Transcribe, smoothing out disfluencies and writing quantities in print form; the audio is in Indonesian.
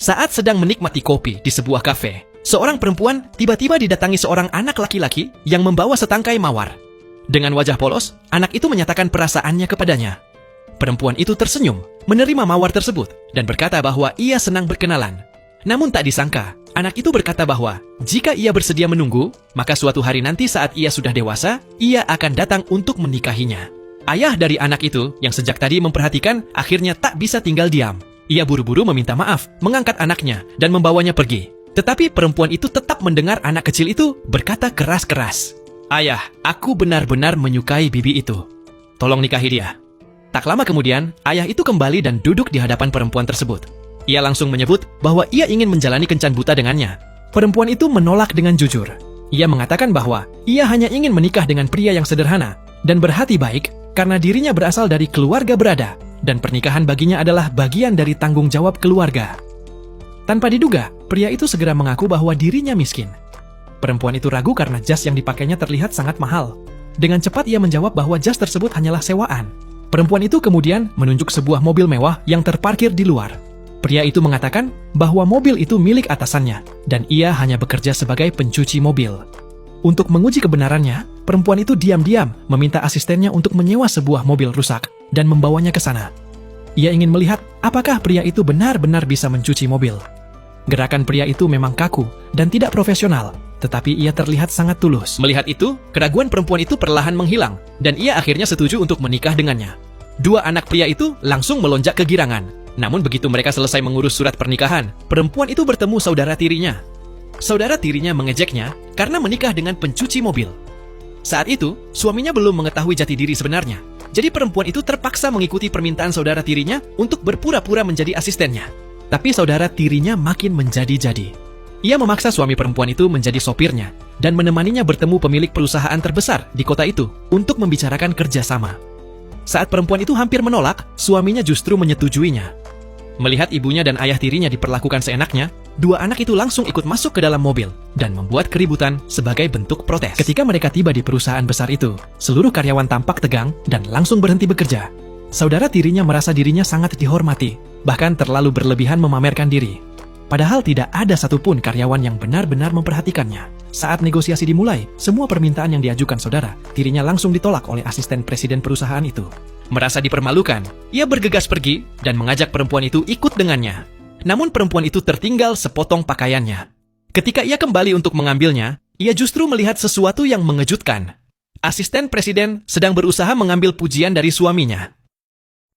Saat sedang menikmati kopi di sebuah kafe, seorang perempuan tiba-tiba didatangi seorang anak laki-laki yang membawa setangkai mawar. Dengan wajah polos, anak itu menyatakan perasaannya kepadanya. Perempuan itu tersenyum, menerima mawar tersebut, dan berkata bahwa ia senang berkenalan. Namun tak disangka, anak itu berkata bahwa jika ia bersedia menunggu, maka suatu hari nanti saat ia sudah dewasa, ia akan datang untuk menikahinya. Ayah dari anak itu, yang sejak tadi memperhatikan, akhirnya tak bisa tinggal diam. Ia buru-buru meminta maaf, mengangkat anaknya, dan membawanya pergi. Tetapi perempuan itu tetap mendengar anak kecil itu berkata keras-keras, "Ayah, aku benar-benar menyukai bibi itu. Tolong nikahi dia." Tak lama kemudian, ayah itu kembali dan duduk di hadapan perempuan tersebut. Ia langsung menyebut bahwa ia ingin menjalani kencan buta dengannya. Perempuan itu menolak dengan jujur. Ia mengatakan bahwa ia hanya ingin menikah dengan pria yang sederhana dan berhati baik karena dirinya berasal dari keluarga berada dan pernikahan baginya adalah bagian dari tanggung jawab keluarga. Tanpa diduga, pria itu segera mengaku bahwa dirinya miskin. Perempuan itu ragu karena jas yang dipakainya terlihat sangat mahal. Dengan cepat ia menjawab bahwa jas tersebut hanyalah sewaan. Perempuan itu kemudian menunjuk sebuah mobil mewah yang terparkir di luar. Pria itu mengatakan bahwa mobil itu milik atasannya dan ia hanya bekerja sebagai pencuci mobil. Untuk menguji kebenarannya, perempuan itu diam-diam meminta asistennya untuk menyewa sebuah mobil rusak dan membawanya ke sana. Ia ingin melihat apakah pria itu benar-benar bisa mencuci mobil. Gerakan pria itu memang kaku dan tidak profesional, tetapi ia terlihat sangat tulus. Melihat itu, keraguan perempuan itu perlahan menghilang dan ia akhirnya setuju untuk menikah dengannya. Dua anak pria itu langsung melonjak kegirangan. Namun begitu mereka selesai mengurus surat pernikahan, perempuan itu bertemu saudara tirinya. Saudara tirinya mengejeknya karena menikah dengan pencuci mobil. Saat itu, suaminya belum mengetahui jati diri sebenarnya. Jadi perempuan itu terpaksa mengikuti permintaan saudara tirinya untuk berpura-pura menjadi asistennya. Tapi saudara tirinya makin menjadi-jadi. Ia memaksa suami perempuan itu menjadi sopirnya dan menemaninya bertemu pemilik perusahaan terbesar di kota itu untuk membicarakan kerjasama. Saat perempuan itu hampir menolak, suaminya justru menyetujuinya. Melihat ibunya dan ayah tirinya diperlakukan seenaknya, dua anak itu langsung ikut masuk ke dalam mobil dan membuat keributan sebagai bentuk protes. Ketika mereka tiba di perusahaan besar itu, seluruh karyawan tampak tegang dan langsung berhenti bekerja. Saudara tirinya merasa dirinya sangat dihormati, bahkan terlalu berlebihan memamerkan diri. Padahal tidak ada satupun karyawan yang benar-benar memperhatikannya. Saat negosiasi dimulai, semua permintaan yang diajukan saudara tirinya langsung ditolak oleh asisten presiden perusahaan itu. Merasa dipermalukan, ia bergegas pergi dan mengajak perempuan itu ikut dengannya. Namun perempuan itu tertinggal sepotong pakaiannya. Ketika ia kembali untuk mengambilnya, ia justru melihat sesuatu yang mengejutkan. Asisten presiden sedang berusaha mengambil pujian dari suaminya.